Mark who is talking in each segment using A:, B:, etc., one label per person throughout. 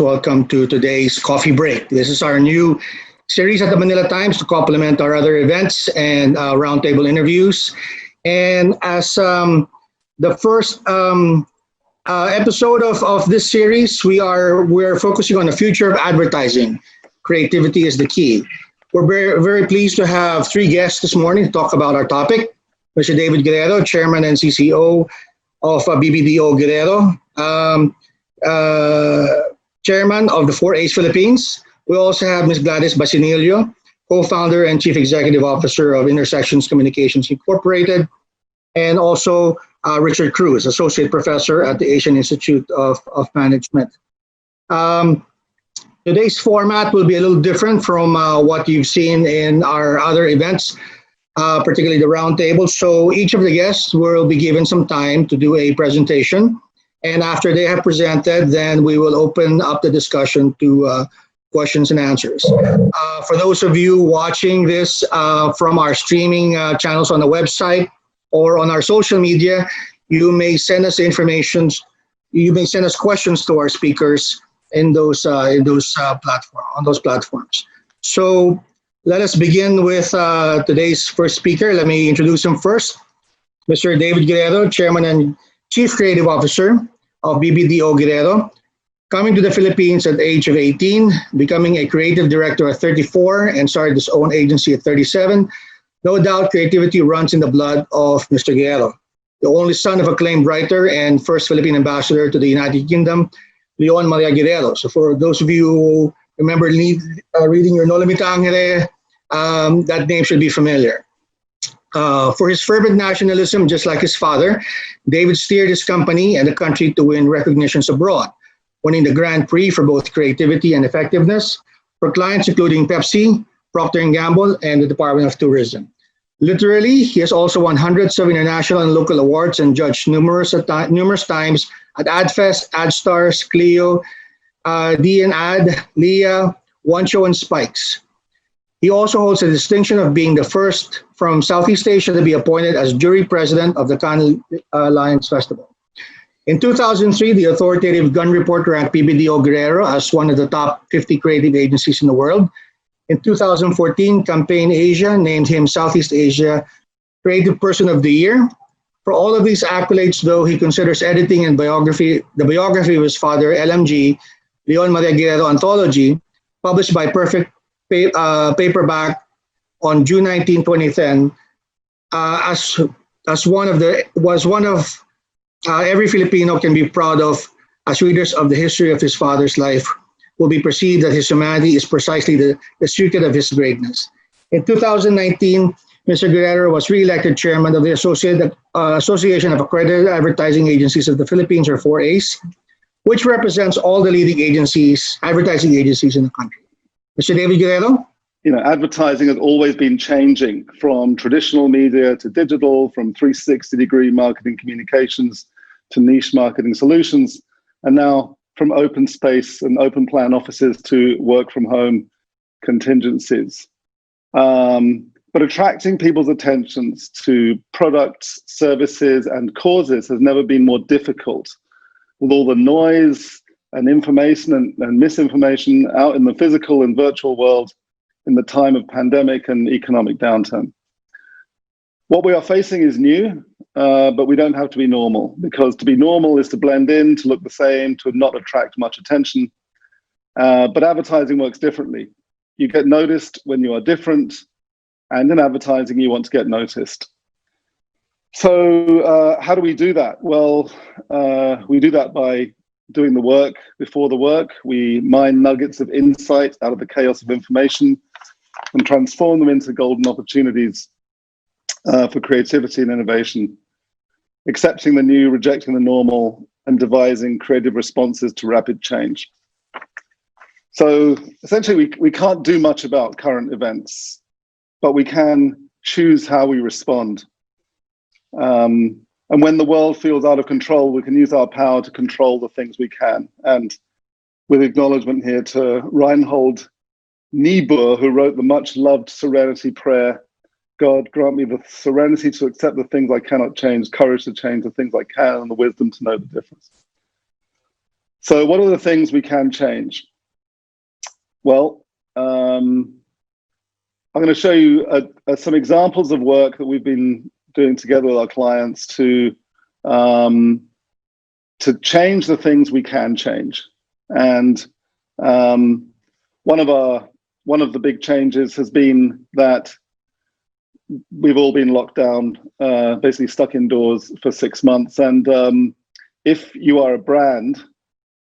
A: Welcome to today's coffee break. This is our new series at the Manila Times to complement our other events and roundtable interviews. And as the first episode of this series, we're focusing on the future of advertising. Creativity is the key. We're very pleased to have three guests this morning to talk about our topic. Mr. David Guerrero, Chairman and CCO of BBDO Guerrero, Chairman of the 4A's Philippines. We also have Ms. Gladys Basinillo, Co-founder and Chief Executive Officer of Intersections Communications Incorporated, and also Richard Cruz, Associate Professor at the Asian Institute of Management. Today's format will be a little different from what you've seen in our other events, particularly the roundtable. So each of the guests will be given some time to do a presentation. And after they have presented, then we will open up the discussion to questions and answers. For those of you watching this from our streaming channels on the website or on our social media, you may send us you may send us questions to our speakers in those platforms. So let us begin with today's first speaker. Let me introduce him first. Mr. David Guerrero, Chairman and Chief Creative Officer of BBDO Guerrero, coming to the Philippines at the age of 18, becoming a creative director at 34, and started his own agency at 37. No doubt creativity runs in the blood of Mr. Guerrero, the only son of acclaimed writer and first Philippine ambassador to the United Kingdom, Leon Maria Guerrero. So for those of you who remember reading your No Limita Angere, that name should be familiar. For his fervent nationalism, just like his father, David steered his company and the country to win recognitions abroad, winning the Grand Prix for both creativity and effectiveness for clients including Pepsi, Procter & Gamble, and the Department of Tourism. Literally, he has also won hundreds of international and local awards and judged numerous times at AdFest, AdStars, Clio, D&Ad, Leah, One Show, and Spikes. He also holds the distinction of being the first from Southeast Asia to be appointed as jury president of the Cannes Lions Festival. In 2003, the authoritative Gun Report ranked BBDO Guerrero as one of the top 50 creative agencies in the world. In 2014, Campaign Asia named him Southeast Asia Creative Person of the Year. For all of these accolades, though, he considers editing and the biography of his father, LMG, Leon Maria Guerrero Anthology, published by Perfect Paperback on June 19, 2010, every Filipino can be proud of as readers of the history of his father's life will be perceived that his humanity is precisely the secret of his greatness. In 2019, Mr. Guerrero was re-elected chairman of the Association of Accredited Advertising Agencies of the Philippines, or 4A's, which represents all the leading advertising agencies in the country. Mr. David Guerrero?
B: Advertising has always been changing from traditional media to digital, from 360-degree marketing communications to niche marketing solutions, and now from open space and open plan offices to work from home contingencies. But attracting people's attentions to products, services, and causes has never been more difficult. With all the noise and information and misinformation out in the physical and virtual world in the time of pandemic and economic downturn. What we are facing is new, but we don't have to be normal, because to be normal is to blend in, to look the same, to not attract much attention. But advertising works differently. You get noticed when you are different, and in advertising, you want to get noticed. So how do we do that? Well, we do that by doing the work before the work. We mine nuggets of insight out of the chaos of information and transform them into golden opportunities for creativity and innovation, accepting the new, rejecting the normal, and devising creative responses to rapid change. So essentially, we can't do much about current events, but we can choose how we respond. And when the world feels out of control, we can use our power to control the things we can. And with acknowledgement here to Reinhold Niebuhr, who wrote the much-loved Serenity Prayer, God grant me the serenity to accept the things I cannot change, courage to change the things I can, and the wisdom to know the difference. So what are the things we can change? Well, I'm going to show you some examples of work that we've been doing together with our clients to change the things we can change. And one of the big changes has been that we've all been locked down, basically stuck indoors for 6 months. And if you are a brand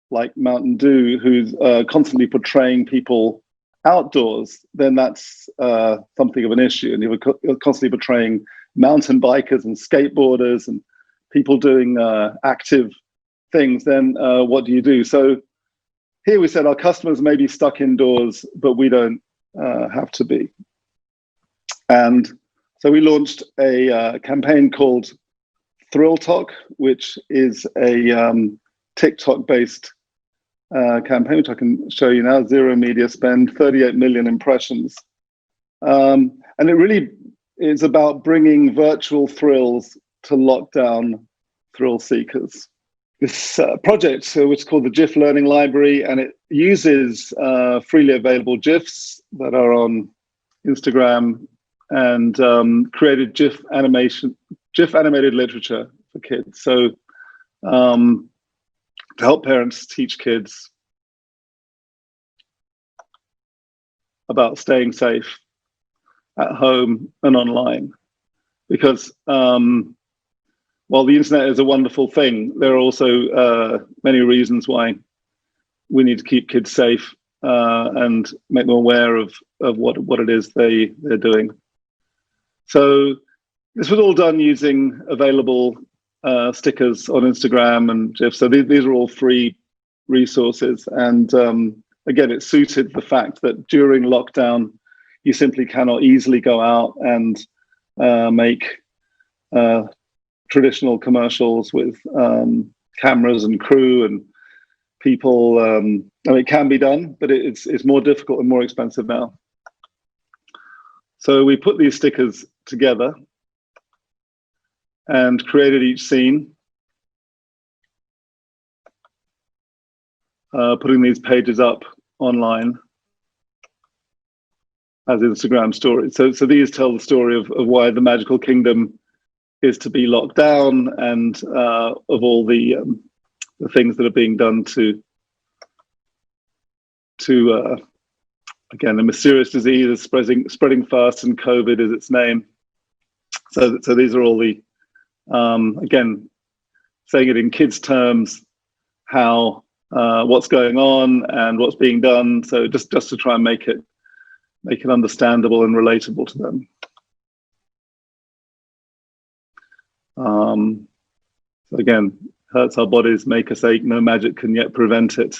B: like Mountain Dew, who's constantly portraying people outdoors, then that's something of an issue. And you're constantly portraying mountain bikers and skateboarders and people doing active things, then what do you do? So here we said our customers may be stuck indoors, but we don't have to be. And so we launched a campaign called Thrill Talk, which is a TikTok-based campaign, which I can show you now. Zero media spend, 38 million impressions. And it really is about bringing virtual thrills to lockdown thrill seekers. This project, which is called the Gif Learning Library, and it uses freely available GIFs that are on Instagram and created GIF animated literature for kids. So to help parents teach kids about staying safe at home and online. Because while the internet is a wonderful thing, there are also many reasons why we need to keep kids safe and make them aware of what it is they're doing. So this was all done using available stickers on Instagram and GIF. So these are all free resources. And again, it suited the fact that during lockdown, you simply cannot easily go out and make traditional commercials with cameras and crew and people. I mean, it can be done, but it's more difficult and more expensive now. So we put these stickers together and created each scene, putting these pages up online as Instagram stories. So these tell the story of why the Magical Kingdom is to be locked down, and of all the things that are being done to again, a mysterious disease is spreading fast, and COVID is its name. So these are all the again, saying it in kids' terms, how what's going on and what's being done. So just to try and make it understandable and relatable to them. So again, hurts our bodies, make us ache, no magic can yet prevent it.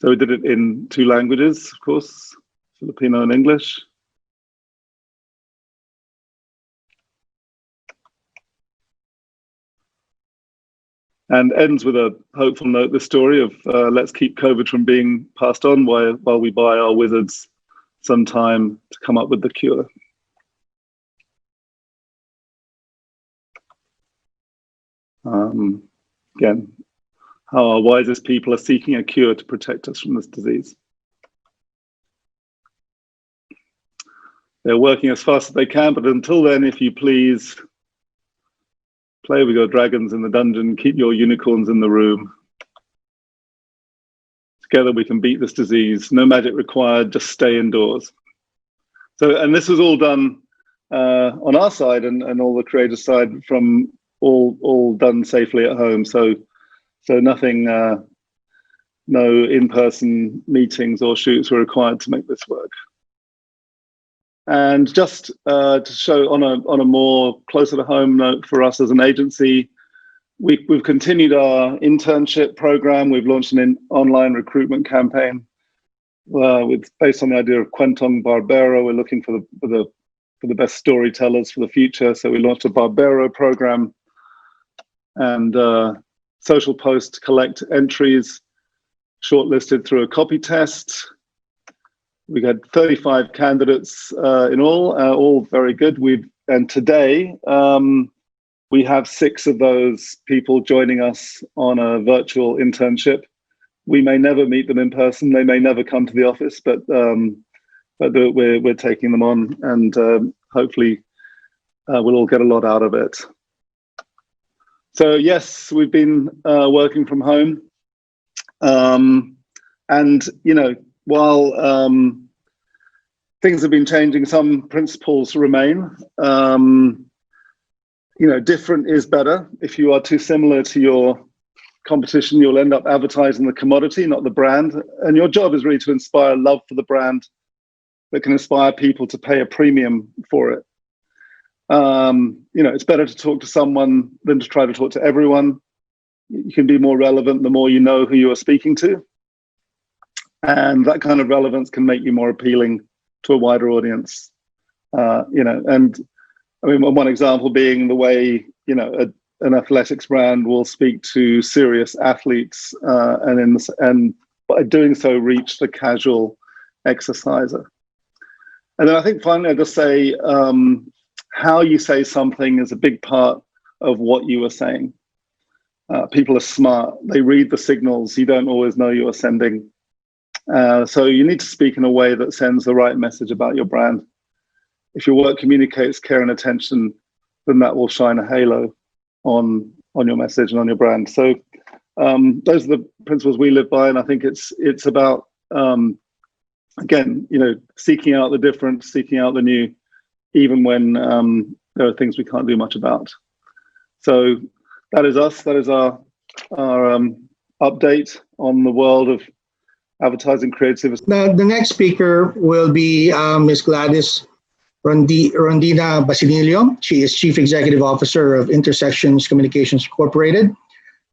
B: So we did it in 2 languages, of course, Filipino and English. And ends with a hopeful note, the story of let's keep COVID from being passed on while we buy our wizards some time to come up with the cure. Again, how our wisest people are seeking a cure to protect us from this disease. They're working as fast as they can, but until then, if you please, play with your dragons in the dungeon, keep your unicorns in the room. Together we can beat this disease. No magic required, just stay indoors. So, and this was all done on our side and all the creator side, from all done safely at home. So nothing, no in-person meetings or shoots were required to make this work. And just to show on a more closer to home note for us as an agency, we've continued our internship program. We've launched an online recruitment campaign based on the idea of Kwentong Barbero. We're looking for the best storytellers for the future. So we launched a Barbero program, and social posts collect entries shortlisted through a copy test. We had 35 candidates in all very good. And today We have 6 of those people joining us on a virtual internship. We may never meet them in person. They may never come to the office, but we're taking them on, and hopefully we'll all get a lot out of it. So yes, we've been working from home, and while things have been changing, some principles remain. Different is better. If you are too similar to your competition, you'll end up advertising the commodity, not the brand. And your job is really to inspire love for the brand that can inspire people to pay a premium for it. It's better to talk to someone than to try to talk to everyone. You can be more relevant the more you know who you are speaking to. And that kind of relevance can make you more appealing to a wider audience. And I mean, one example being the way, an athletics brand will speak to serious athletes and by doing so reach the casual exerciser. And then I think finally I'll just say how you say something is a big part of what you are saying. People are smart. They read the signals you don't always know you are sending. So you need to speak in a way that sends the right message about your brand. If your work communicates care and attention, then that will shine a halo on your message and on your brand. So those are the principles we live by, and I think it's about again, seeking out the different, seeking out the new, even when there are things we can't do much about. So that is us. That is our update on the world of advertising creativity.
A: Now, the next speaker will be Ms. Gladys Rondina Basilio. She is Chief Executive Officer of Intersections Communications Incorporated.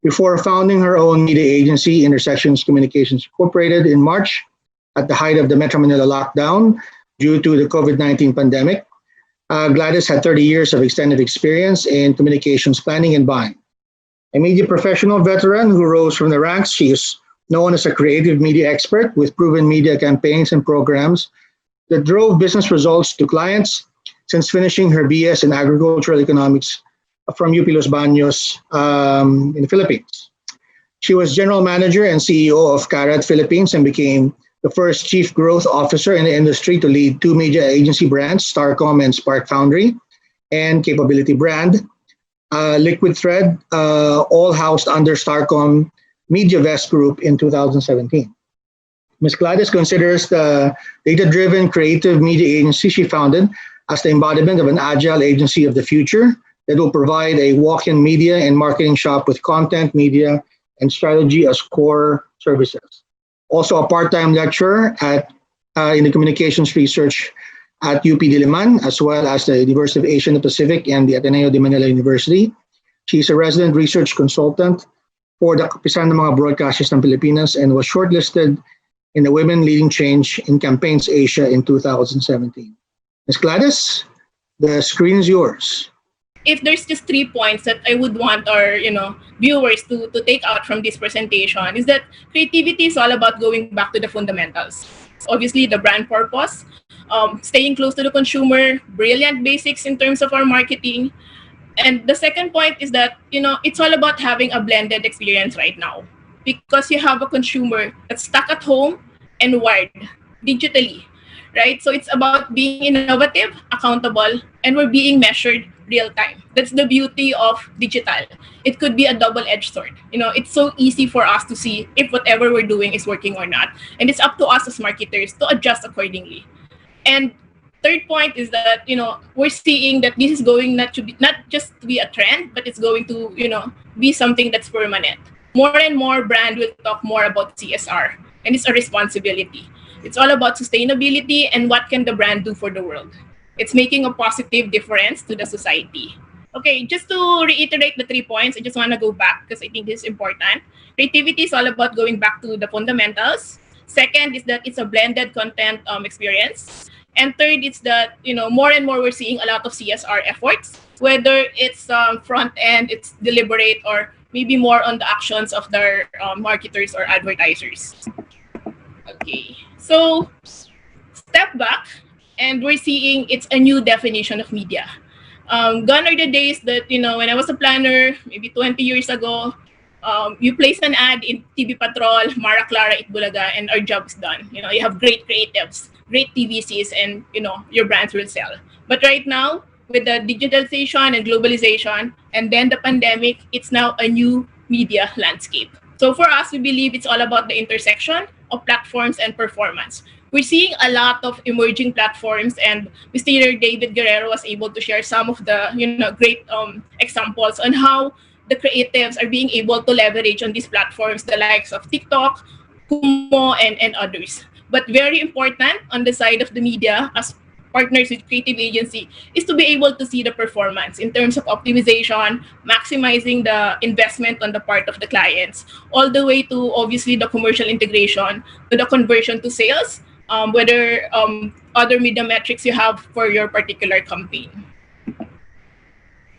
A: Before founding her own media agency, Intersections Communications Incorporated, in March, at the height of the Metro Manila lockdown due to the COVID-19 pandemic, Gladys had 30 years of extended experience in communications planning and buying. A media professional veteran who rose from the ranks, she is known as a creative media expert with proven media campaigns and programs that drove business results to clients since finishing her BS in agricultural economics from UP Los Baños in the Philippines. She was general manager and CEO of Carat Philippines and became the first chief growth officer in the industry to lead 2 media agency brands, Starcom and Spark Foundry, and Capability Brand, Liquid Thread, all housed under Starcom Media Vest Group in 2017. Ms. Gladys considers the data-driven creative media agency she founded as the embodiment of an agile agency of the future that will provide a walk-in media and marketing shop with content, media, and strategy as core services. Also a part-time lecturer in the communications research at UP Diliman, as well as the University of Asia and the Pacific and the Ateneo de Manila University. She's a resident research consultant for the Kapisanan ng mga Broadcasters ng Pilipinas and was shortlisted in the Women Leading Change in Campaigns Asia in 2017. Ms. Gladys, the screen is yours.
C: If there's just 3 points that I would want our viewers to take out from this presentation, is that creativity is all about going back to the fundamentals. Obviously, the brand purpose, staying close to the consumer, brilliant basics in terms of our marketing. And the second point is that it's all about having a blended experience right now, because you have a consumer that's stuck at home and wired digitally, right? So it's about being innovative, accountable, and we're being measured real time. That's the beauty of digital. It could be a double-edged sword. It's so easy for us to see if whatever we're doing is working or not. And it's up to us as marketers to adjust accordingly. And third point is that, we're seeing that this is going not just to be a trend, but it's going to, be something that's permanent. More and more brand will talk more about CSR, and it's a responsibility. It's all about sustainability and what can the brand do for the world. It's making a positive difference to the society. Okay, just to reiterate the 3 points, I just want to go back because I think this is important. Creativity is all about going back to the fundamentals. Second is that it's a blended content experience. And third is that, more and more we're seeing a lot of CSR efforts, whether it's front end, it's deliberate, or maybe more on the actions of their marketers or advertisers. Okay, so step back, and we're seeing it's a new definition of media. Gone are the days that, when I was a planner, maybe 20 years ago, you place an ad in TV Patrol, Mara Clara, Itbulaga, and our job is done. You have great creatives, great TVCs, and, your brands will sell. But right now, with the digitalization and globalization, and then the pandemic, it's now a new media landscape. So for us, we believe it's all about the intersection of platforms and performance. We're seeing a lot of emerging platforms, and Mr. David Guerrero was able to share some of the great examples on how the creatives are being able to leverage on these platforms, the likes of TikTok, Kumo, and others. But very important on the side of the media as partners with creative agency is to be able to see the performance in terms of optimization, maximizing the investment on the part of the clients, all the way to obviously the commercial integration, to the conversion to sales, whether other media metrics you have for your particular campaign.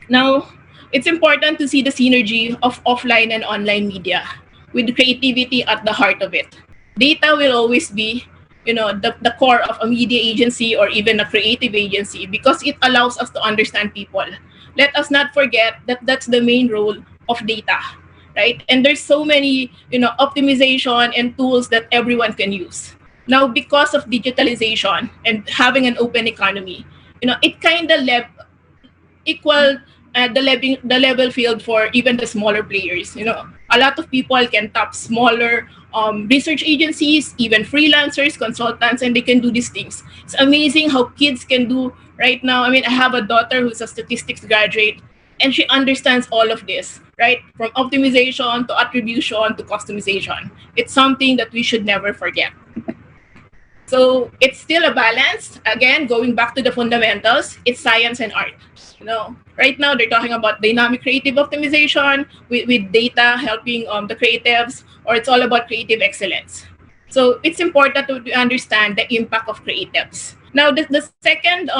C: Now, it's important to see the synergy of offline and online media with creativity at the heart of it. Data will always be the core of a media agency or even a creative agency because it allows us to understand people. Let us not forget that that's the main role of data, right? And there's so many optimization and tools that everyone can use. Now, because of digitalization and having an open economy, it kind of equal the level field for even the smaller players. A lot of people can tap smaller research agencies, even freelancers, consultants, and they can do these things. It's amazing how kids can do right now. I mean, I have a daughter who's a statistics graduate, and she understands all of this, right? From optimization to attribution to customization. It's something that we should never forget. So it's still a balance. Again, going back to the fundamentals, it's science and art. Right now they're talking about dynamic creative optimization with data helping the creatives, or it's all about creative excellence. So it's important to understand the impact of creatives. Now, the second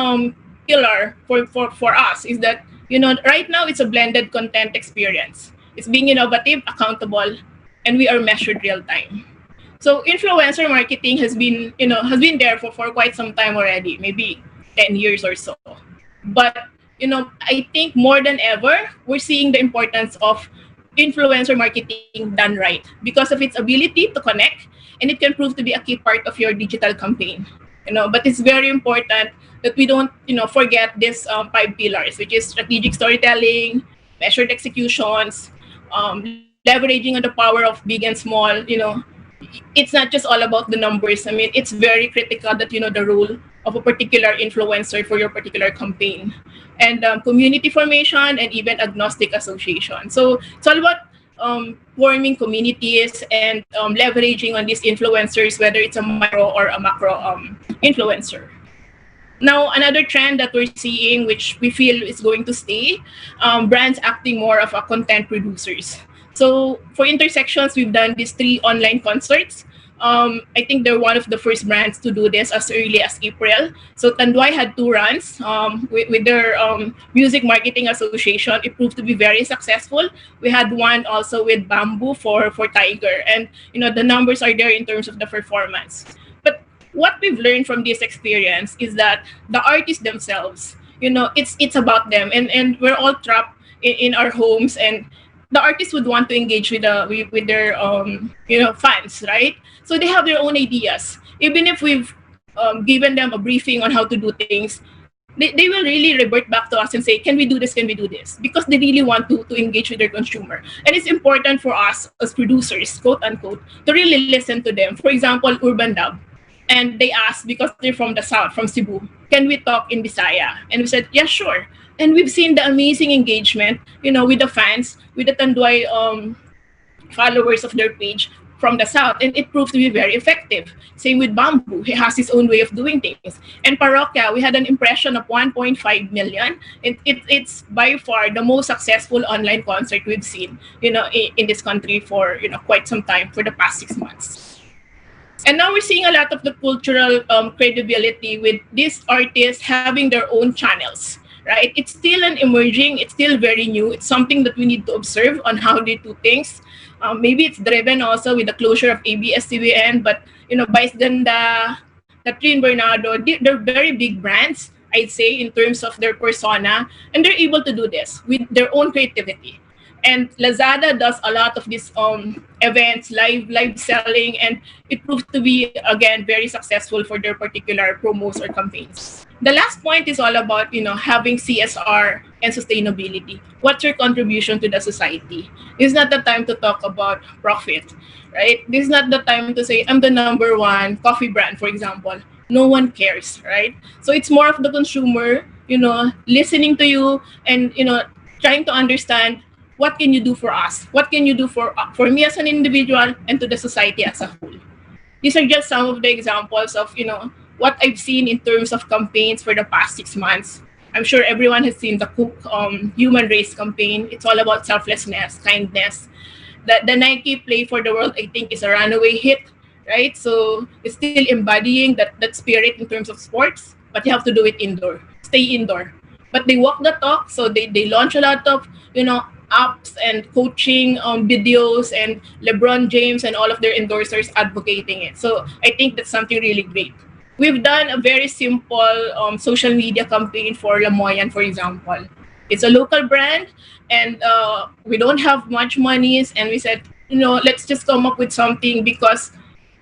C: pillar for us is that, right now it's a blended content experience. It's being innovative, accountable, and we are measured real time. So influencer marketing has been there for quite some time already, maybe 10 years or so. But I think more than ever, we're seeing the importance of influencer marketing done right because of its ability to connect, and it can prove to be a key part of your digital campaign. But it's very important that we don't forget these 5 pillars, which is strategic storytelling, measured executions, leveraging on the power of big and small. It's not just all about the numbers. I mean, it's very critical that the role of a particular influencer for your particular campaign, and community formation and even agnostic association. So it's all about forming communities and leveraging on these influencers, whether it's a micro or a macro influencer. Now, another trend that we're seeing, which we feel is going to stay, brands acting more of a content producers. So for Intersections, we've done these 3 online concerts. I think they're one of the first brands to do this as early as April. So Tanduay had 2 runs with their music marketing association. It proved to be very successful. We had one also with Bamboo for Tiger, and the numbers are there in terms of the performance. But what we've learned from this experience is that the artists themselves, it's about them, and we're all trapped in our homes, and the artists would want to engage with their fans, right? So they have their own ideas. Even if we've given them a briefing on how to do things, they will really revert back to us and say, can we do this, can we do this? Because they really want to engage with their consumer. And it's important for us as producers, quote unquote, to really listen to them. For example, Urban Dub. And they asked, because they're from the South, from Cebu, can we talk in Bisaya? And we said, yeah, sure. And we've seen the amazing engagement, with the fans, with the Tanduay followers of their page from the South, and it proved to be very effective. Same with Bamboo, he has his own way of doing things. And Parokya, we had an impression of 1.5 million. It's by far the most successful online concert we've seen, in this country for quite some time, for the past 6 months. And now we're seeing a lot of the cultural credibility with these artists having their own channels, right? It's still it's still very new. It's something that we need to observe on how they do things. Maybe it's driven also with the closure of Abs-Cbn, but Vice Ganda, Catherine Bernardo, they're very big brands, I'd say, in terms of their persona, and they're able to do this with their own creativity. And Lazada does a lot of these events, live selling, and it proves to be again very successful for their particular promos or campaigns. The last point is all about having CSR and sustainability. What's your contribution to the society? This is not the time to talk about profit, right? This is not the time to say I'm the number one coffee brand, for example. No one cares, right? So it's more of the consumer, listening to you and trying to understand what can you do for us, what can you do for me as an individual and to the society as a whole. These are just some of the examples of what I've seen in terms of campaigns for the past 6 months. I'm sure everyone has seen the Cook Human Race campaign. It's all about selflessness, kindness. The Nike Play for the World, I think, is a runaway hit, right? So it's still embodying that spirit in terms of sports, but you have to do it indoor. Stay indoor. But they walk the talk, so they launch a lot of apps and coaching videos, and LeBron James and all of their endorsers advocating it. So I think that's something really great. We've done a very simple social media campaign for Lamoyan, for example. It's a local brand, and we don't have much monies, and we said, let's just come up with something, because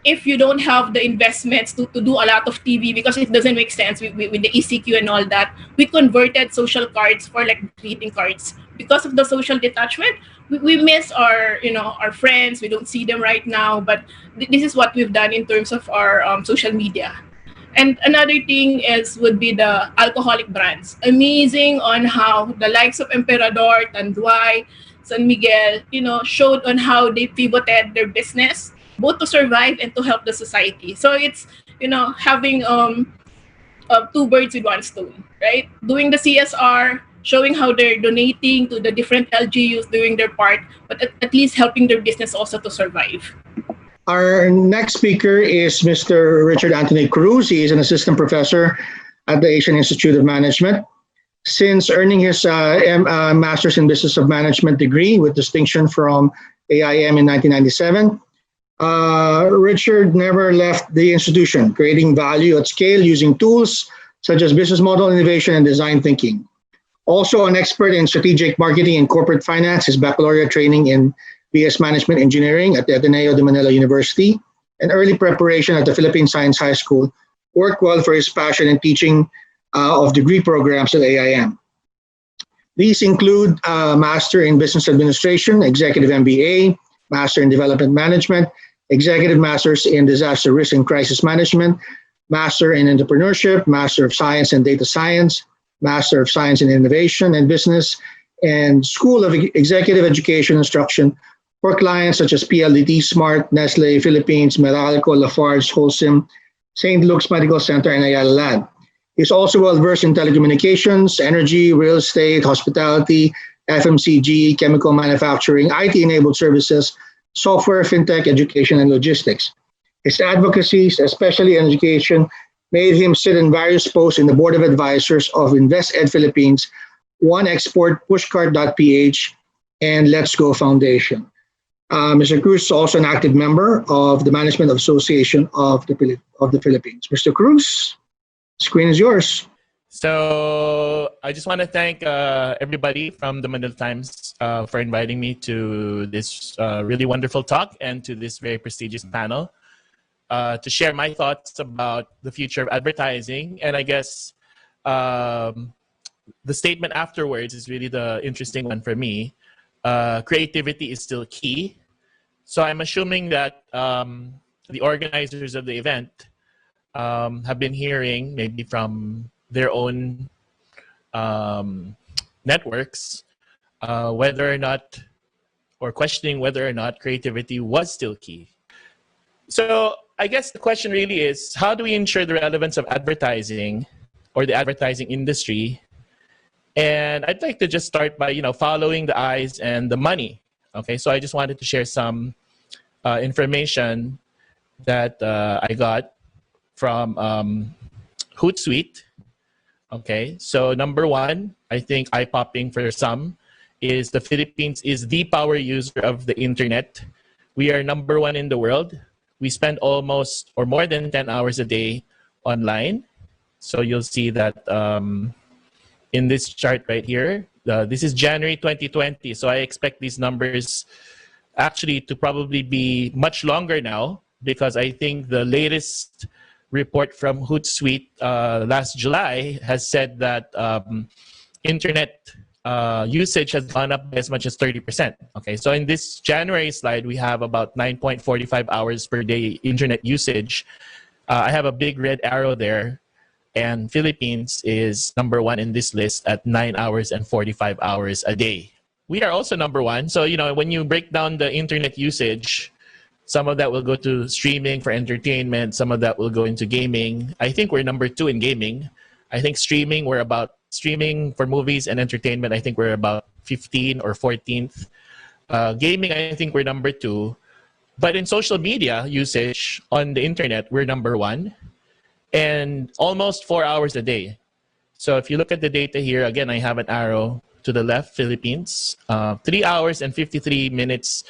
C: if you don't have the investments to do a lot of TV, because it doesn't make sense with the ECQ and all that, we converted social cards for like greeting cards. Because of the social detachment, we miss our our friends. We don't see them right now, but this is what we've done in terms of our social media. And another thing would be the alcoholic brands. Amazing on how the likes of Emperador, Tanduay, San Miguel, showed on how they pivoted their business, both to survive and to help the society. So it's, having two birds with one stone, right? Doing the CSR, showing how they're donating to the different LGUs, doing their part, but at least helping their business also to survive.
A: Our next speaker is Mr. Richard Anthony Cruz. He is an assistant professor at the Asian Institute of Management. Since earning his Master's in Business of Management degree with distinction from AIM in 1997, Richard never left the institution, creating value at scale using tools such as business model innovation and design thinking. Also an expert in strategic marketing and corporate finance, his baccalaureate training in BS Management Engineering at the Ateneo de Manila University, and early preparation at the Philippine Science High School worked well for his passion in teaching of degree programs at AIM. These include Master in Business Administration, Executive MBA, Master in Development Management, Executive Masters in Disaster Risk and Crisis Management, Master in Entrepreneurship, Master of Science and Data Science, Master of Science in Innovation and Business, and School of Executive Education Instruction for clients such as PLDT, Smart, Nestle, Philippines, Meralco, Lafarge, Holcim, St. Luke's Medical Center, and Ayala Land. He's also well-versed in telecommunications, energy, real estate, hospitality, FMCG, chemical manufacturing, IT-enabled services, software, fintech, education, and logistics. His advocacies, especially in education, made him sit in various posts in the board of advisors of InvestEd Philippines, One Export, Pushcart.ph, and Let's Go Foundation. Mr. Cruz is also an active member of the Management Association of the Philippines. Mr. Cruz, screen is yours.
D: So I just want to thank everybody from the Manila Times for inviting me to this really wonderful talk and to this very prestigious panel to share my thoughts about the future of advertising. And I guess the statement afterwards is really the interesting one for me. Creativity is still key. So I'm assuming that the organizers of the event have been hearing maybe from their own networks whether or not, or questioning whether or not creativity was still key. So I guess the question really is, how do we ensure the relevance of advertising or the advertising industry? And I'd like to just start by, following the eyes and the money. Okay, so I just wanted to share some information that I got from Hootsuite. Okay, so number one, I think eye-popping for some, is the Philippines is the power user of the internet. We are number one in the world. We spend almost or more than 10 hours a day online. So you'll see that in this chart right here, this is January 2020. So I expect these numbers actually to probably be much longer now, because I think the latest report from Hootsuite last July has said that internet usage has gone up by as much as 30%. Okay, so in this January slide, we have about 9.45 hours per day internet usage. I have a big red arrow there, and Philippines is number one in this list at 9 hours and 45 hours a day. We are also number one. So, when you break down the internet usage, some of that will go to streaming for entertainment. Some of that will go into gaming. I think we're number two in gaming. I think streaming for movies and entertainment, I think we're about 15 or 14th. Gaming, I think we're number two. But in social media usage on the internet, we're number one. And almost 4 hours a day. So if you look at the data here, again, I have an arrow to the left, Philippines. 3 hours and 53 minutes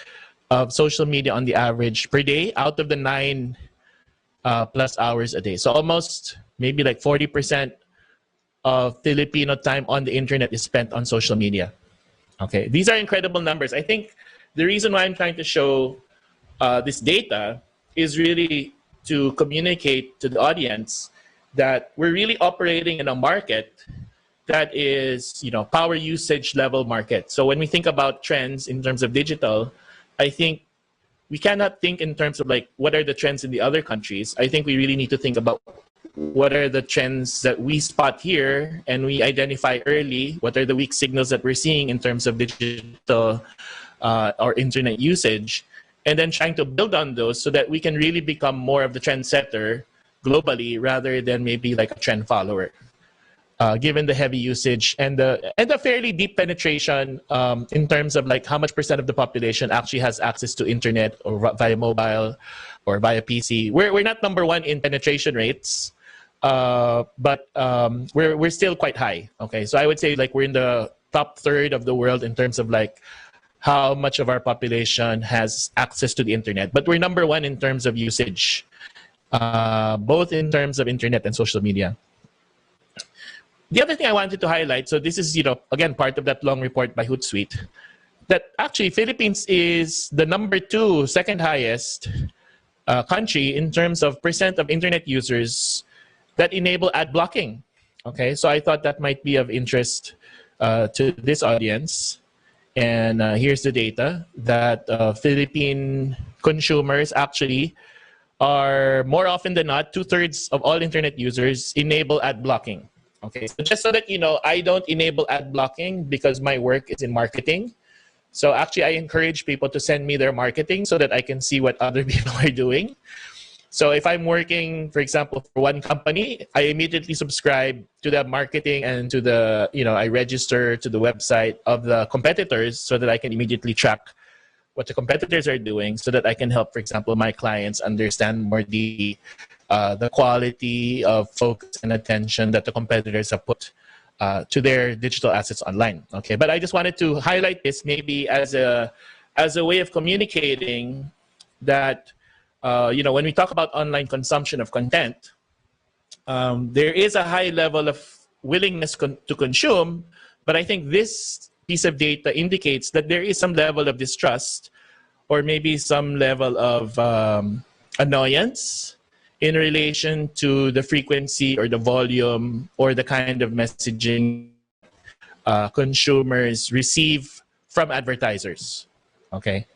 D: of social media on the average per day out of the 9 plus hours a day. So almost maybe like 40% of Filipino time on the internet is spent on social media. Okay, these are incredible numbers. I think the reason why I'm trying to show this data is really to communicate to the audience that we're really operating in a market that is, power usage level market. So when we think about trends in terms of digital, I think we cannot think in terms of like, what are the trends in the other countries? I think we really need to think about what are the trends that we spot here and we identify early. What are the weak signals that we're seeing in terms of digital or internet usage? And then trying to build on those so that we can really become more of the trendsetter globally rather than maybe like a trend follower. Given the heavy usage and the fairly deep penetration in terms of like how much percent of the population actually has access to internet or via mobile or via PC. We're not number one in penetration rates, but we're still quite high. Okay, so I would say like we're in the top third of the world in terms of like how much of our population has access to the internet. But we're number one in terms of usage, both in terms of internet and social media. The other thing I wanted to highlight, so this is, again, part of that long report by Hootsuite, that actually Philippines is the number two, second highest country in terms of percent of internet users that enable ad blocking. Okay, so I thought that might be of interest to this audience. And here's the data that Philippine consumers actually are more often than not, 2/3 of all internet users enable ad blocking. Okay, so just so that you know, I don't enable ad blocking because my work is in marketing. So actually, I encourage people to send me their marketing so that I can see what other people are doing. So if I'm working, for example, for one company, I immediately subscribe to the marketing and to the, I register to the website of the competitors so that I can immediately track what the competitors are doing so that I can help, for example, my clients understand more the quality of focus and attention that the competitors have put to their digital assets online. Okay, but I just wanted to highlight this maybe as a way of communicating that when we talk about online consumption of content, there is a high level of willingness to consume, but I think this piece of data indicates that there is some level of distrust or maybe some level of annoyance in relation to the frequency or the volume or the kind of messaging consumers receive from advertisers. Okay.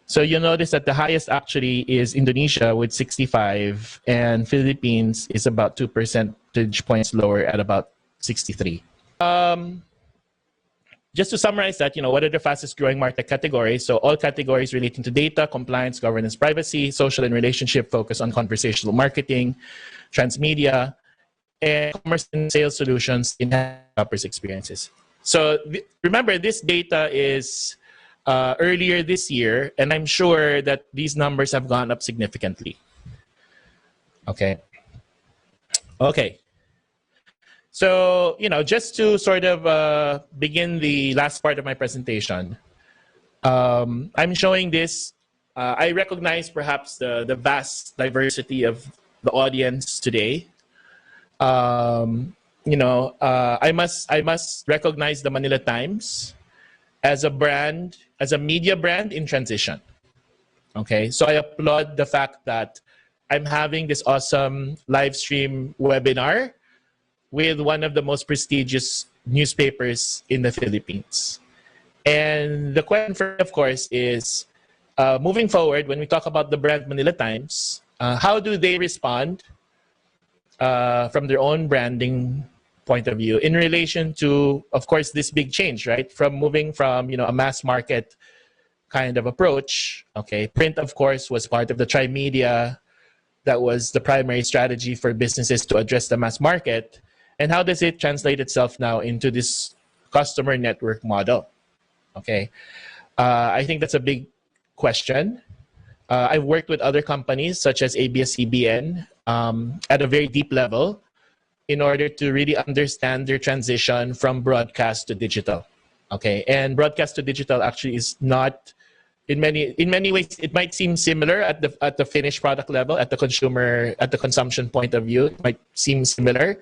D: So you'll notice that the highest actually is Indonesia with 65 and Philippines is about 2 percentage points lower at about 63. Just to summarize that, what are the fastest growing market categories? So all categories relating to data, compliance, governance, privacy, social and relationship focus on conversational marketing, transmedia, and commerce and sales solutions in shoppers' experiences. So remember, this data is earlier this year, and I'm sure that these numbers have gone up significantly. Okay. So, just to sort of begin the last part of my presentation, I'm showing this. I recognize perhaps the vast diversity of the audience today. I must recognize the Manila Times as a brand, as a media brand in transition. Okay, so I applaud the fact that I'm having this awesome live stream webinar with one of the most prestigious newspapers in the Philippines. And the question, of course, is moving forward, when we talk about the brand Manila Times, how do they respond from their own branding point of view in relation to, of course, this big change, right? From moving from, a mass market kind of approach. Okay, print, of course, was part of the tri-media. That was the primary strategy for businesses to address the mass market. And how does it translate itself now into this customer network model? Okay, I think that's a big question. I've worked with other companies such as Abs-Cbn at a very deep level in order to really understand their transition from broadcast to digital. Okay, and broadcast to digital actually is not, in many ways, it might seem similar at the finished product level, at the consumption point of view, it might seem similar,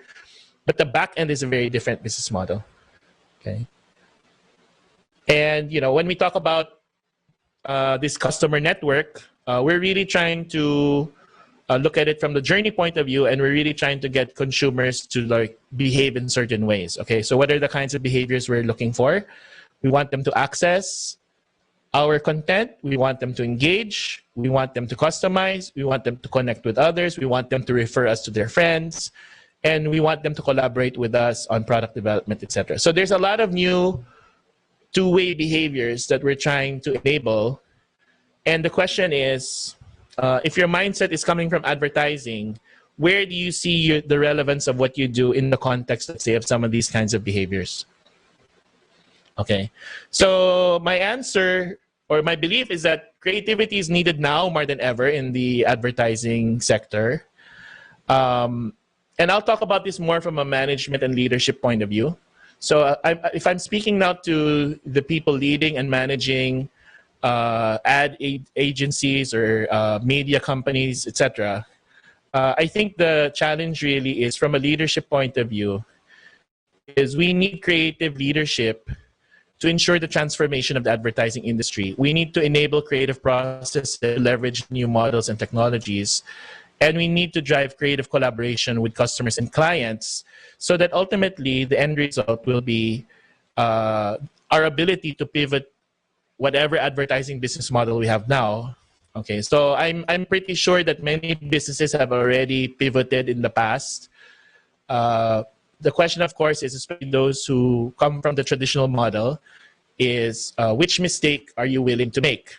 D: but the back end is a very different business model. Okay, and when we talk about this customer network, we're really trying to look at it from the journey point of view, and we're really trying to get consumers to behave in certain ways. Okay, so what are the kinds of behaviors we're looking for? We want them to access our content. We want them to engage. We want them to customize. We want them to connect with others. We want them to refer us to their friends. And we want them to collaborate with us on product development, etc. So there's a lot of new two-way behaviors that we're trying to enable. And the question is, if your mindset is coming from advertising, where do you see the relevance of what you do in the context, let's say, of some of these kinds of behaviors? Okay, so my answer or my belief is that creativity is needed now more than ever in the advertising sector. And I'll talk about this more from a management and leadership point of view. So if I'm speaking now to the people leading and managing ad agencies or media companies, etc., I think the challenge really is, from a leadership point of view, is we need creative leadership to ensure the transformation of the advertising industry. We need to enable creative processes, leverage new models and technologies, and we need to drive creative collaboration with customers and clients so that ultimately the end result will be our ability to pivot whatever advertising business model we have now. Okay, so I'm pretty sure that many businesses have already pivoted in the past. The question, of course, is, especially those who come from the traditional model, is which mistake are you willing to make?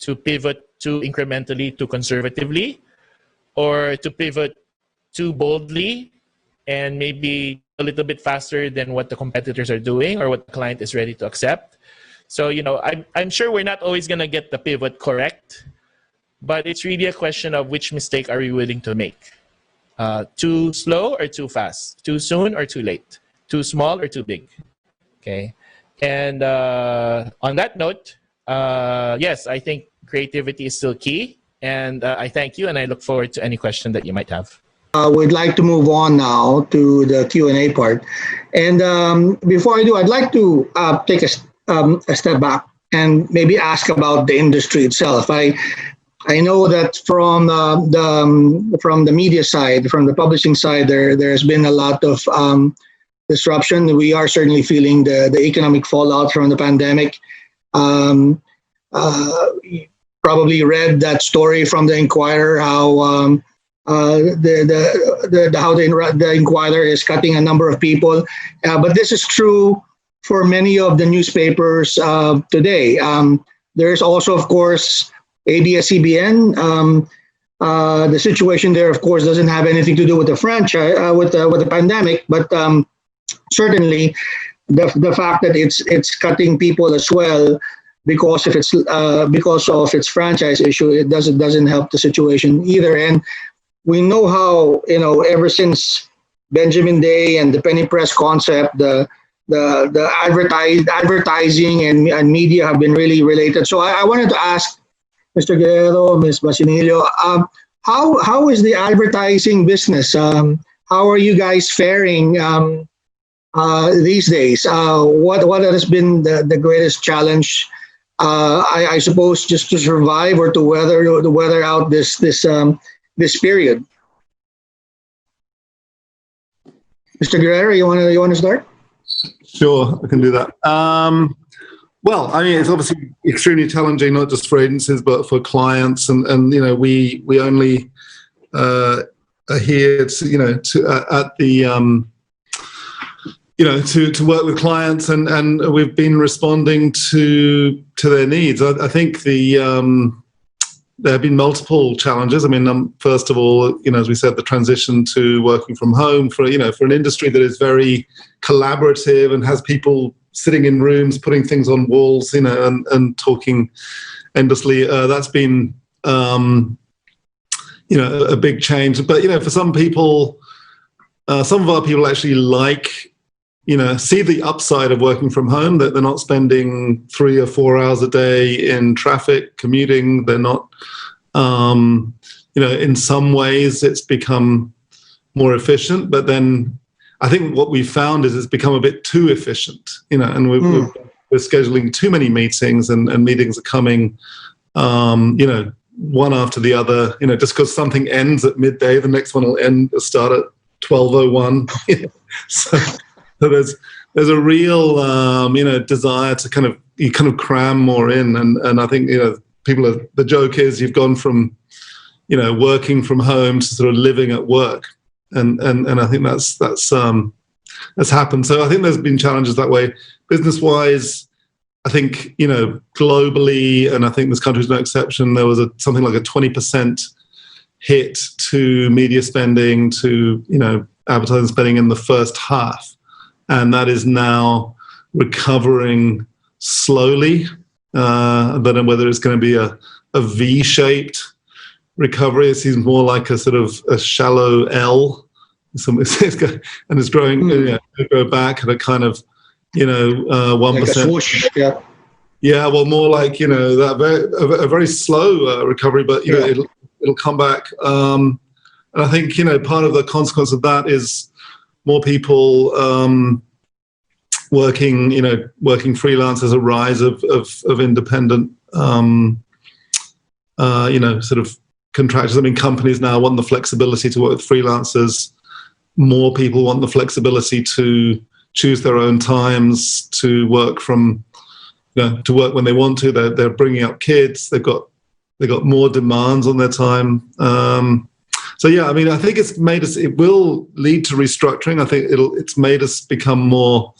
D: To pivot too incrementally, too conservatively, or to pivot too boldly and maybe a little bit faster than what the competitors are doing or what the client is ready to accept? So, I'm sure we're not always going to get the pivot correct, but it's really a question of which mistake are we willing to make. Too slow or too fast? Too soon or too late? Too small or too big? Okay. And on that note, yes, I think creativity is still key. And I thank you, and I look forward to any question that you might have.
A: We'd like to move on now to the Q&A part. And before I do, I'd like to take a step back and maybe ask about the industry itself. I know that from the media side, from the publishing side, there's been a lot of disruption. We are certainly feeling the economic fallout from the pandemic. Probably read that story from the Inquirer, how the Inquirer is cutting a number of people. But this is true for many of the newspapers today. There's also, of course, Abs-Cbn. The situation there, of course, doesn't have anything to do with the franchise, with the pandemic, but certainly the fact that it's cutting people as well because of its franchise issue, it doesn't help the situation either. And we know how, ever since Benjamin Day and the penny press concept, the advertising and media have been really related. So I wanted to ask Mr. Guerrero, Ms. Basinillo, how is the advertising business? how are you guys faring these days? What has been the greatest challenge? I suppose just to survive or to weather out this period. Mr. Guerrero, you want to start?
B: Sure, I can do that. Well, I mean, it's obviously extremely challenging, not just for agencies, but for clients. And you know, we only are here to at the to work with clients, and we've been responding to their needs. I think there have been multiple challenges. I mean, first of all, as we said, the transition to working from home for an industry that is very collaborative and has people sitting in rooms, putting things on walls, and talking endlessly. That's been, a big change. But, for some people, some of our people actually see the upside of working from home, that they're not spending 3 or 4 hours a day in traffic commuting. They're not, in some ways it's become more efficient, but then I think what we found is it's become a bit too efficient, and we're scheduling too many meetings, and meetings are coming, one after the other, just because something ends at midday, the next one will start at 12:01. So there's a real, desire to kind of cram more in. And I think, the joke is you've gone from, working from home to sort of living at work. And I think that's happened. So I think there's been challenges that way. Business-wise, I think, globally, and I think this country's no exception, there was something like a 20% hit to media spending, to, advertising spending in the first half. And that is now recovering slowly. I don't know whether it's going to be a V-shaped recovery. It seems more like a sort of a shallow L. And it's growing, go back at a kind of, 1%.
A: Like a swoosh, yeah.
B: Yeah, well, more like, a very slow recovery, but, it'll come back. And I think, part of the consequence of that is more people working freelance, as a rise of independent, sort of contractors. I mean, companies now want the flexibility to work with freelancers. More people want the flexibility to choose their own times, to work to work when they want to. They're bringing up kids. They've got more demands on their time. So yeah, I mean, I think it will lead to restructuring. I think it's made us become more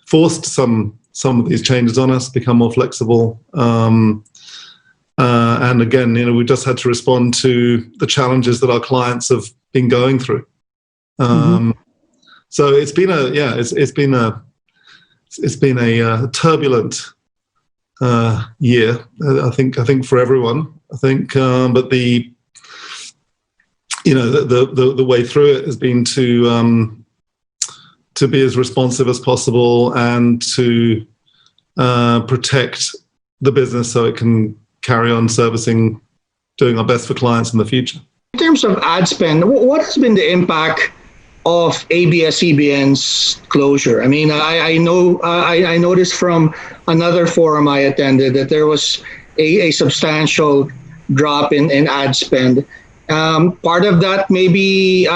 B: forced some of these changes on us, become more flexible. And again, we just had to respond to the challenges that our clients have been going through. So it's been a turbulent year. I think for everyone. I think, but the way through it has been to be as responsive as possible and to protect the business so it can carry on doing our best for clients in the future.
A: In terms of ad spend, what has been the impact of Abs-Cbn's closure? I mean, I noticed from another forum I attended that there was a substantial drop in ad spend. Part of that may be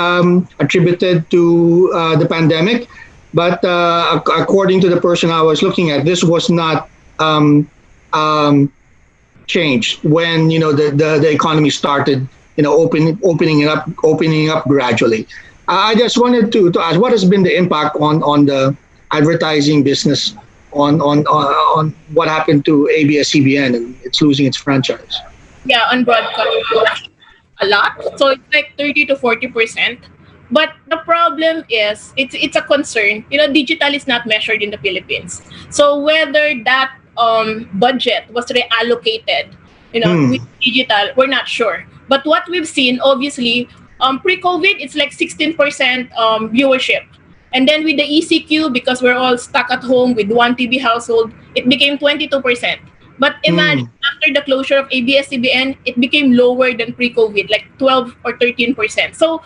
A: attributed to the pandemic, but according to the person I was looking at, this was not changed when the economy started opening up gradually. I just wanted to ask, what has been the impact on the advertising business on what happened to Abs-Cbn and it's losing its franchise?
C: Yeah, on broadcast, a lot. So it's like 30 to 40%. But the problem is, it's a concern. Digital is not measured in the Philippines. So whether that budget was reallocated, with digital, we're not sure. But what we've seen, obviously, pre-COVID, it's like 16% viewership. And then with the ECQ, because we're all stuck at home with one TV household, it became 22%. But imagine after the closure of Abs-Cbn, it became lower than pre-COVID, like 12 or 13%. So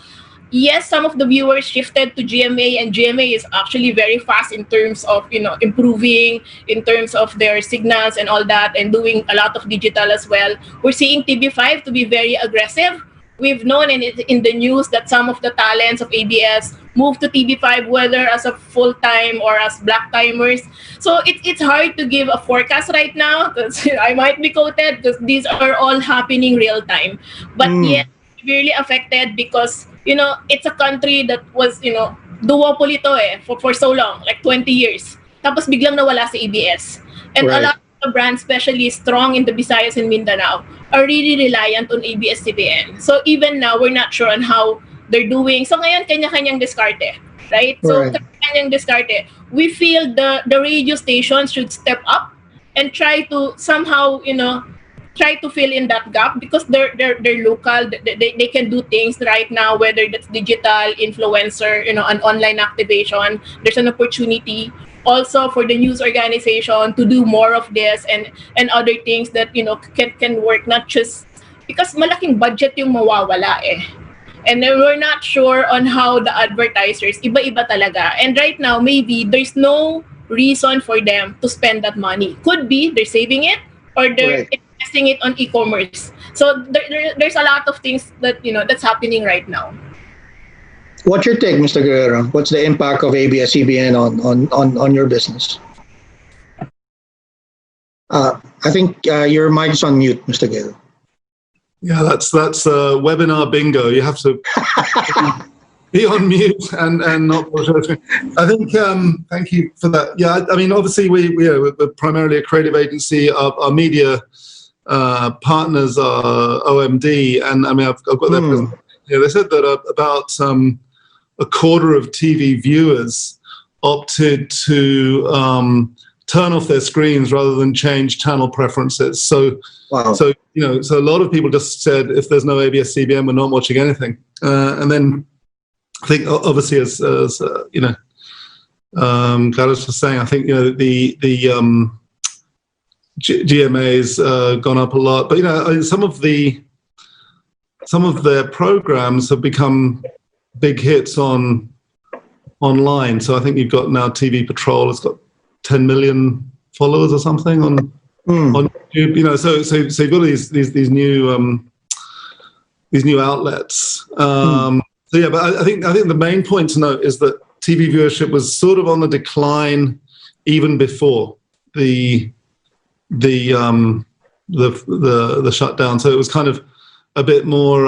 C: yes, some of the viewers shifted to GMA, and GMA is actually very fast in terms of improving in terms of their signals and all that, and doing a lot of digital as well. We're seeing TV5 to be very aggressive. We've known in the news that some of the talents of ABS moved to TV5, whether as a full time or as black timers. So it's hard to give a forecast right now, because I might be quoted, because these are all happening real time. But yes, severely affected because it's a country that was duopoly to for so long, like 20 years. Tapos biglang nawala sa ABS. And a
A: Right.
C: lot of the brands, especially strong in the Visayas and Mindanao, are really reliant on ABS-CBN. So even now, we're not sure on how they're doing. So ngayon, kanya-kanyang diskarte, right? So
A: Right.
C: kanya-kanyang diskarte. We feel the radio stations should step up and try to somehow, try to fill in that gap, because they're local. They can do things right now, whether that's digital, influencer, an online activation. There's an opportunity also for the news organization to do more of this and other things that can work, not just because malaking budget yung mawawala and then we're not sure on how the advertisers, iba-iba talaga, and right now maybe there's no reason for them to spend that money. Could be they're saving it, or they're
A: Right.
C: investing it on e-commerce. So there's a lot of things that that's happening right now.
A: What's your take, Mr. Guerrero? What's the impact of ABS-CBN on your business? I think your mic is on mute, Mr. Guerrero.
B: Yeah, that's webinar bingo. You have to be on mute and not. I think. Thank you for that. Yeah, I mean, obviously we're primarily a creative agency. Our media partners are OMD, and I mean I've got their. They said that about a quarter of TV viewers opted to turn off their screens rather than change channel preferences. So,
A: Wow.
B: so a lot of people just said, if there's no ABS-CBN, we're not watching anything. And then I think, obviously, as Gladys was saying, I think the GMA's gone up a lot, but some of their programs have become big hits online. So I think you've got now TV Patrol. It's got 10 million followers or something on YouTube. So you've got these new outlets. So yeah, but I think the main point to note is that TV viewership was sort of on the decline even before the shutdown. So it was kind of a bit more,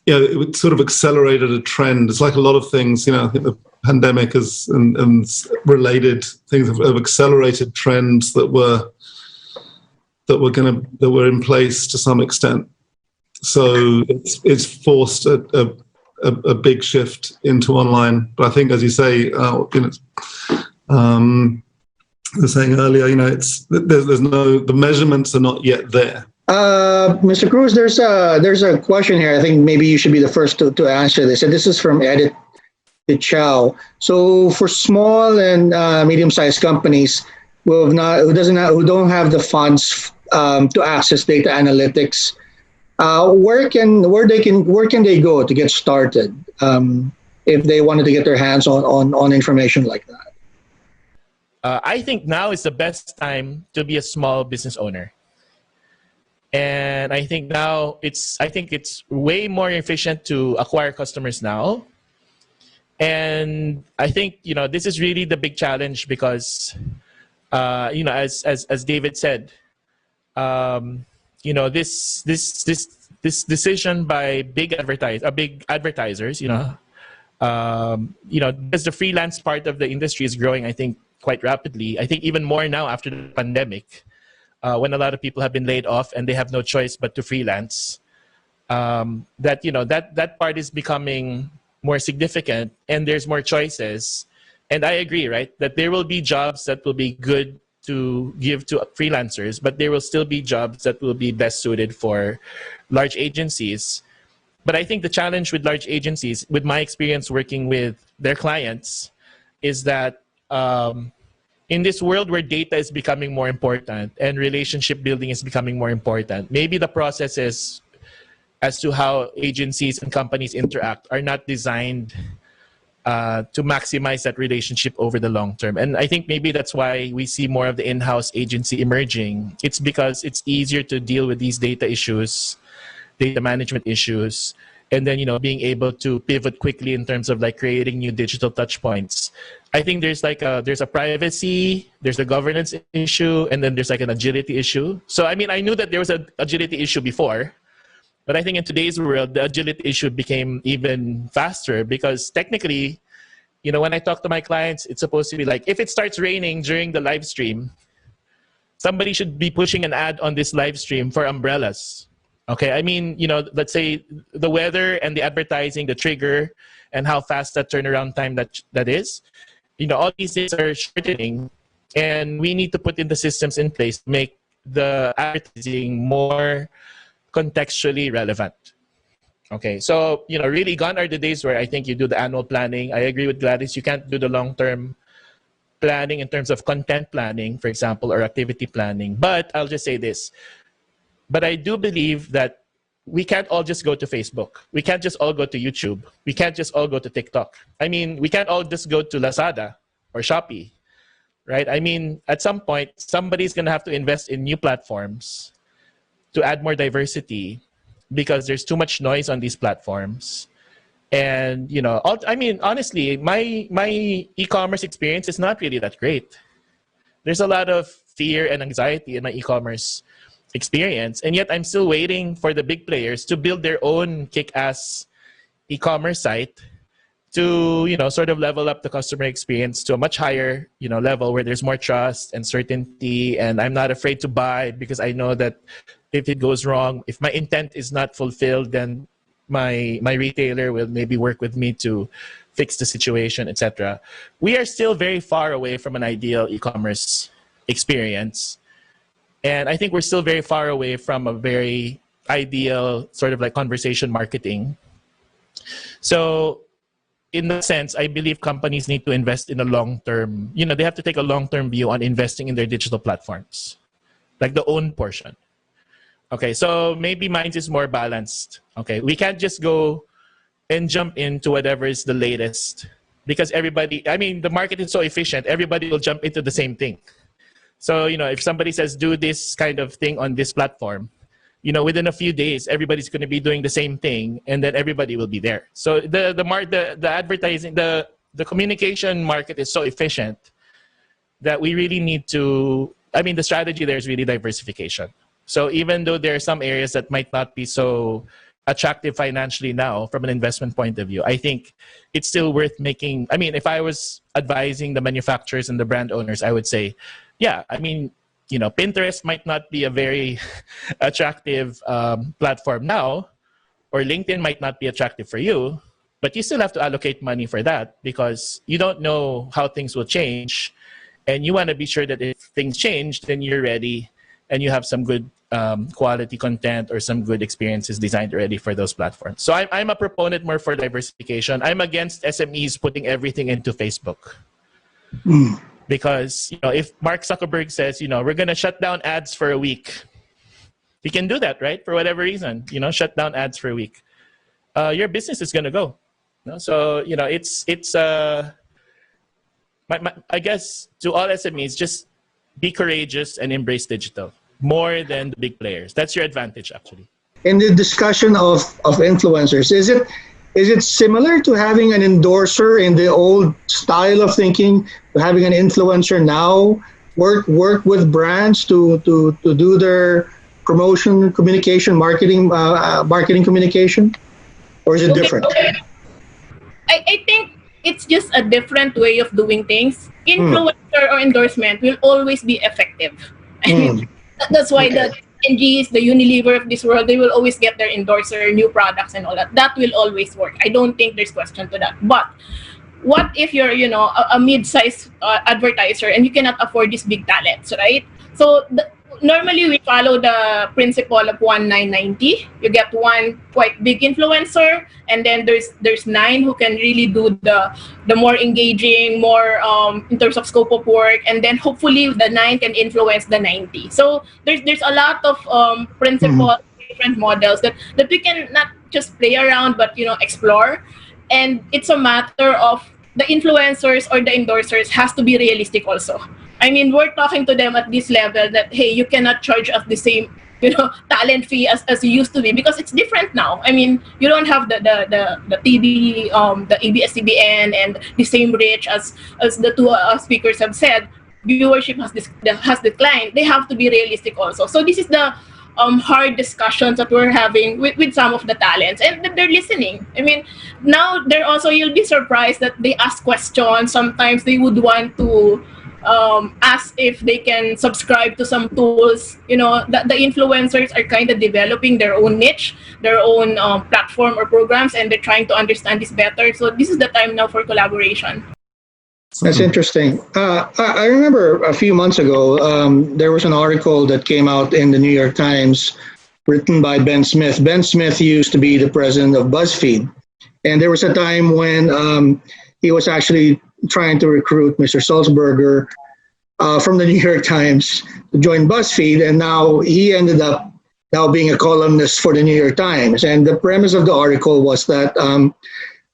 B: it sort of accelerated a trend. It's like a lot of things, I think the pandemic has and related things have accelerated trends that were in place to some extent. So it's forced a big shift into online. But I think, as you say, was saying earlier, the measurements are not yet there.
A: Mr. Cruz, there's a question here. I think maybe you should be the first to answer this. And this is from Edith Chow. So for small and medium-sized companies who don't have the funds to access data analytics, where can they go to get started if they wanted to get their hands on information like that?
D: I think now is the best time to be a small business owner. And I think now it's way more efficient to acquire customers now. And I think, this is really the big challenge because, as David said, this decision by big advertisers, because the freelance part of the industry is growing, I think, quite rapidly. I think even more now after the pandemic, when a lot of people have been laid off and they have no choice but to freelance, that part is becoming more significant and there's more choices. And I agree, right, that there will be jobs that will be good to give to freelancers, but there will still be jobs that will be best suited for large agencies. But I think the challenge with large agencies, with my experience working with their clients, is that in this world where data is becoming more important and relationship building is becoming more important, maybe the processes as to how agencies and companies interact are not designed to maximize that relationship over the long term. And I think maybe that's why we see more of the in-house agency emerging. It's because it's easier to deal with these data issues, data management issues, and then being able to pivot quickly in terms of like creating new digital touch points. I think there's a privacy, there's a governance issue, and then there's like an agility issue. So I mean, I knew that there was an agility issue before, but I think in today's world, the agility issue became even faster because technically, when I talk to my clients, it's supposed to be like, if it starts raining during the live stream, somebody should be pushing an ad on this live stream for umbrellas. Okay, I mean, let's say the weather and the advertising, the trigger, and how fast that turnaround time that is, all these things are shortening, and we need to put in the systems in place to make the advertising more contextually relevant. Okay, so really gone are the days where I think you do the annual planning. I agree with Gladys, you can't do the long-term planning in terms of content planning, for example, or activity planning. But I'll just say this. But I do believe that we can't all just go to Facebook. We can't just all go to YouTube. We can't just all go to TikTok. I mean, we can't all just go to Lazada or Shopee, right? I mean, at some point, somebody's going to have to invest in new platforms to add more diversity because there's too much noise on these platforms. And, I mean, honestly, my e-commerce experience is not really that great. There's a lot of fear and anxiety in my e-commerce experience, and yet I'm still waiting for the big players to build their own kick-ass e-commerce site to sort of level up the customer experience to a much higher level where there's more trust and certainty, and I'm not afraid to buy because I know that if it goes wrong, if my intent is not fulfilled, then my retailer will maybe work with me to fix the situation, etc. We are still very far away from an ideal e-commerce experience. And I think we're still very far away from a very ideal sort of like conversation marketing. So in that sense, I believe companies need to invest in a long-term, they have to take a long-term view on investing in their digital platforms, like the own portion. Okay, so maybe mine is more balanced. Okay, we can't just go and jump into whatever is the latest because the market is so efficient, everybody will jump into the same thing. So, if somebody says, do this kind of thing on this platform, within a few days, everybody's going to be doing the same thing, and then everybody will be there. So the advertising, the communication market is so efficient that we really need to, the strategy there is really diversification. So even though there are some areas that might not be so attractive financially now from an investment point of view, I think it's still worth making. If I was advising the manufacturers and the brand owners, I would say, yeah, Pinterest might not be a very attractive platform now, or LinkedIn might not be attractive for you, but you still have to allocate money for that because you don't know how things will change, and you want to be sure that if things change, then you're ready and you have some good quality content or some good experiences designed already for those platforms. So I'm a proponent more for diversification. I'm against SMEs putting everything into Facebook. Because, if Mark Zuckerberg says, we're going to shut down ads for a week, he can do that, right? For whatever reason, shut down ads for a week. Your business is going to go. So, it's I guess to all SMEs, just be courageous and embrace digital more than the big players. That's your advantage, actually.
A: In the discussion of influencers, is it similar to having an endorser in the old style of thinking, to having an influencer now work with brands to do their promotion, communication, marketing communication, or is it different?
C: I think it's just a different way of doing things. Influencer or endorsement will always be effective. That's why the NGs, the Unilever of this world, they will always get their endorser, new products and all that. That will always work. I don't think there's question to that. But what if you're, a mid-sized advertiser and you cannot afford these big talents, right? So normally we follow the principle of 1-9-90. You get one quite big influencer, and then there's 9 who can really do the more engaging, more in terms of scope of work, and then hopefully the 9 can influence the 90. So there's a lot of principle, different models that we can not just play around, but explore. And it's a matter of the influencers or the endorsers has to be realistic also. I mean, we're talking to them at this level that, hey, you cannot charge us the same talent fee as you used to be, because it's different now. I mean, you don't have the TV, the Abs-Cbn, and the same reach as the two speakers have said. Viewership has declined. They have to be realistic also. So this is the hard discussions that we're having with some of the talents, and that they're listening. I mean, now they're also, you'll be surprised that they ask questions. Sometimes they would want to ask if they can subscribe to some tools. The influencers are kind of developing their own niche, their own platform or programs, and they're trying to understand this better. So this is the time now for collaboration.
A: That's interesting. I remember a few months ago, there was an article that came out in the New York Times written by Ben Smith. Ben Smith used to be the president of BuzzFeed. And there was a time when he was actually trying to recruit Mr. Sulzberger from the New York Times to join BuzzFeed. And now he ended up now being a columnist for the New York Times. And the premise of the article was that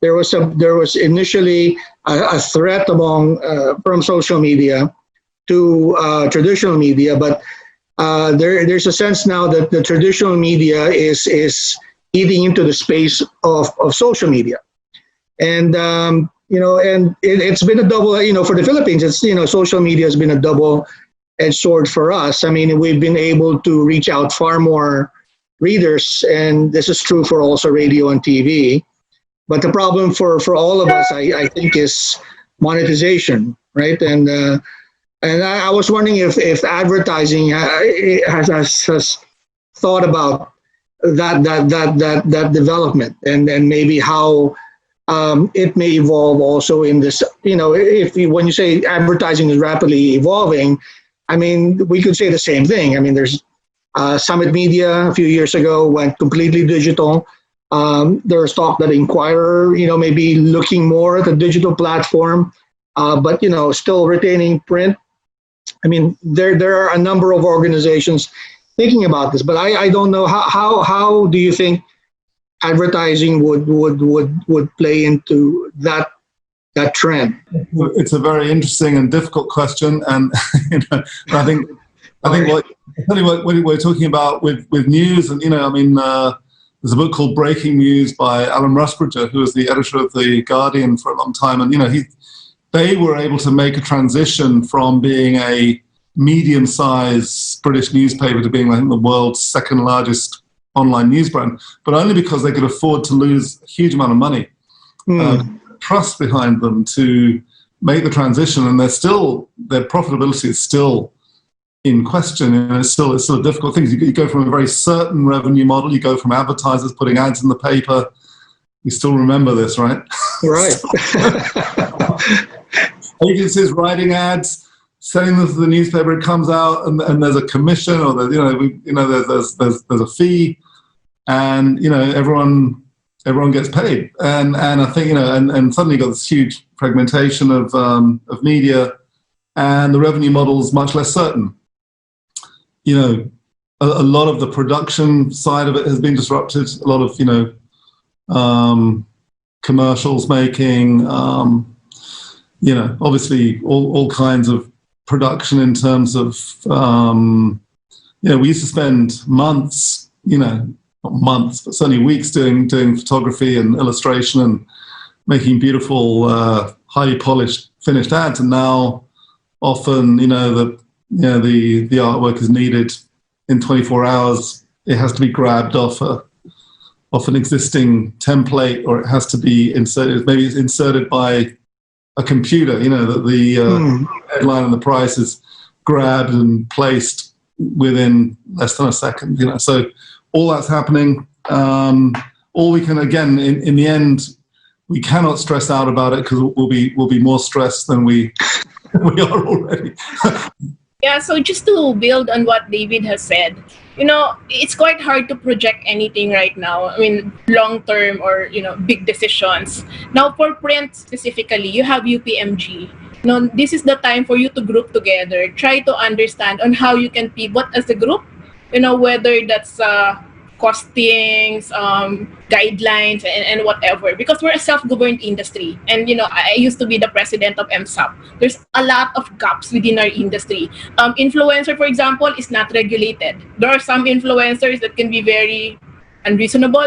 A: there was initially a threat from social media to traditional media, but there's a sense now that the traditional media is eating into the space of social media, and and it's been a double. For the Philippines, it's social media has been a double-edged sword for us. I mean, we've been able to reach out far more readers, and this is true for also radio and TV. But the problem for all of us, I think, is monetization, right? And I was wondering if advertising has thought about that development, and maybe how it may evolve also in this. When you say advertising is rapidly evolving, I mean, we could say the same thing. I mean, there's Summit Media a few years ago went completely digital. There's talk that Inquirer, may be looking more at the digital platform, but still retaining print. I mean, there are a number of organizations thinking about this, but I don't know how do you think advertising would play into that trend?
E: It's a very interesting and difficult question, and I think what we're talking about with news, and there's a book called Breaking News by Alan Rusbridger, who was the editor of The Guardian for a long time. And, they were able to make a transition from being a medium-sized British newspaper to being, I think, the world's second largest online news brand, but only because they could afford to lose a huge amount of money, trust behind them to make the transition. And their profitability is still in question, and it's still a difficult thing. You go from a very certain revenue model, you go from advertisers putting ads in the paper. You still remember this, right?
A: Right.
E: Agencies writing ads, sending them to the newspaper. It comes out, and there's a commission, or there's a fee, and everyone gets paid. And I think and suddenly you got this huge fragmentation of media, and the revenue model is much less certain. A lot of the production side of it has been disrupted. A lot of, commercials making, obviously all kinds of production in terms of, we used to spend months, not months, but certainly weeks doing photography and illustration and making beautiful, highly polished, finished ads. And now often, the artwork is needed in 24 hours. It has to be grabbed off an existing template, or it has to be inserted. Maybe it's inserted by a computer. That the headline and the price is grabbed and placed within less than a second. So all that's happening. All we can, again, in the end, we cannot stress out about it, because we'll be more stressed than we are already.
C: Yeah, so just to build on what David has said, it's quite hard to project anything right now. I mean, long-term or, big decisions. Now, for print specifically, you have UPMG. This is the time for you to group together, try to understand on how you can pivot as a group, whether that's costings, guidelines, and whatever, because we're a self-governed industry. And I used to be the president of MSAP. There's a lot of gaps within our industry. Influencer, for example, is not regulated. There are some influencers that can be very unreasonable,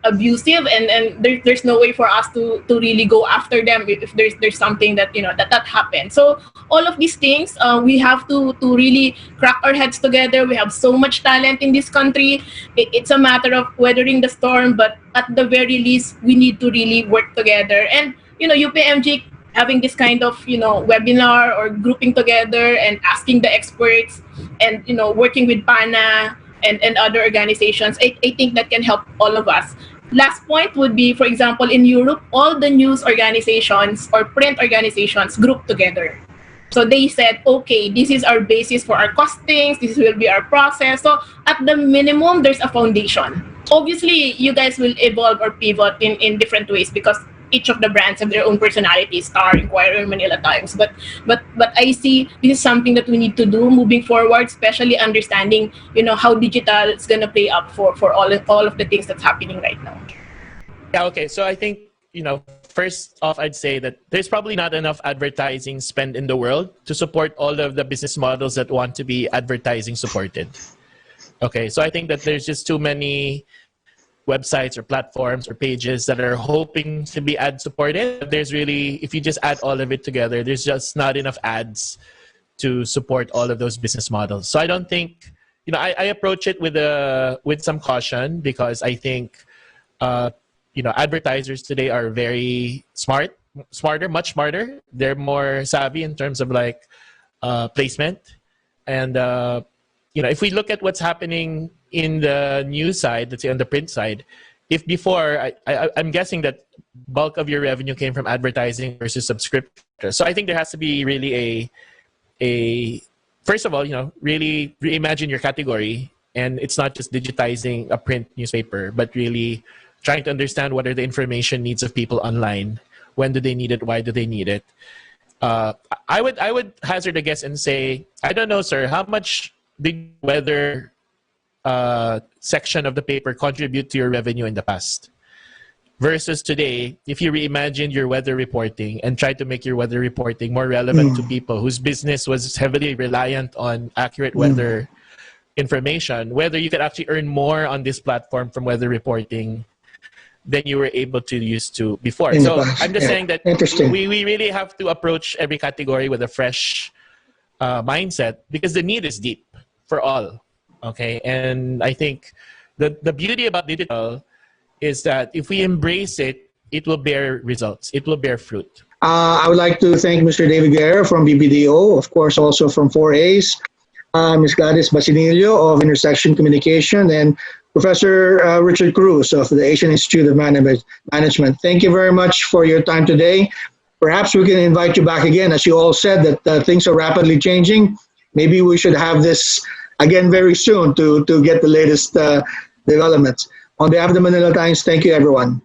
C: abusive, and there's no way for us to really go after them if there's something that that happens. So all of these things, we have to really crack our heads together. We have so much talent in this country. It's a matter of weathering the storm, but at the very least, we need to really work together. And UPMG having this kind of webinar or grouping together and asking the experts, and working with PANA and other organizations, I think that can help all of us. Last point would be, for example, in Europe, all the news organizations or print organizations group together. So they said, okay, this is our basis for our costings, this will be our process. So at the minimum, there's a foundation. Obviously, you guys will evolve or pivot in different ways, because each of the brands have their own personalities, Star, Inquirer, Manila Times. But I see this is something that we need to do moving forward, especially understanding, how digital is going to play up for all of the things that's happening right now.
D: Yeah, okay. So I think, first off, I'd say that there's probably not enough advertising spend in the world to support all of the business models that want to be advertising supported. Okay, so I think that there's just too many websites or platforms or pages that are hoping to be ad supported. There's really, if you just add all of it together, there's just not enough ads to support all of those business models. So I don't think, I approach it with some caution, because I think, advertisers today are very smarter, much smarter. They're more savvy in terms of placement. And, if we look at what's happening in the news side, let's say on the print side, if before, I'm guessing that bulk of your revenue came from advertising versus subscription. So I think there has to be really a first of all, really reimagine your category. And it's not just digitizing a print newspaper, but really trying to understand what are the information needs of people online. When do they need it? Why do they need it? I would hazard a guess and say, I don't know, sir, how much did weather section of the paper contribute to your revenue in the past? Versus today, if you reimagine your weather reporting and try to make your weather reporting more relevant to people whose business was heavily reliant on accurate weather information, whether you could actually earn more on this platform from weather reporting than you were able to use to before. So I'm just saying that we really have to approach every category with a fresh mindset, because the need is deep for all. Okay, and I think the beauty about digital is that if we embrace it, it will bear results. It will bear fruit.
A: I would like to thank Mr. David Guerrero from BBDO, of course, also from 4As, Ms. Gladys Basinillo of Intersection Communication, and Professor Richard Cruz of the Asian Institute of Management. Thank you very much for your time today. Perhaps we can invite you back again. As you all said, that things are rapidly changing. Maybe we should have this again very soon to get the latest developments. On behalf of the Manila Times, thank you, everyone.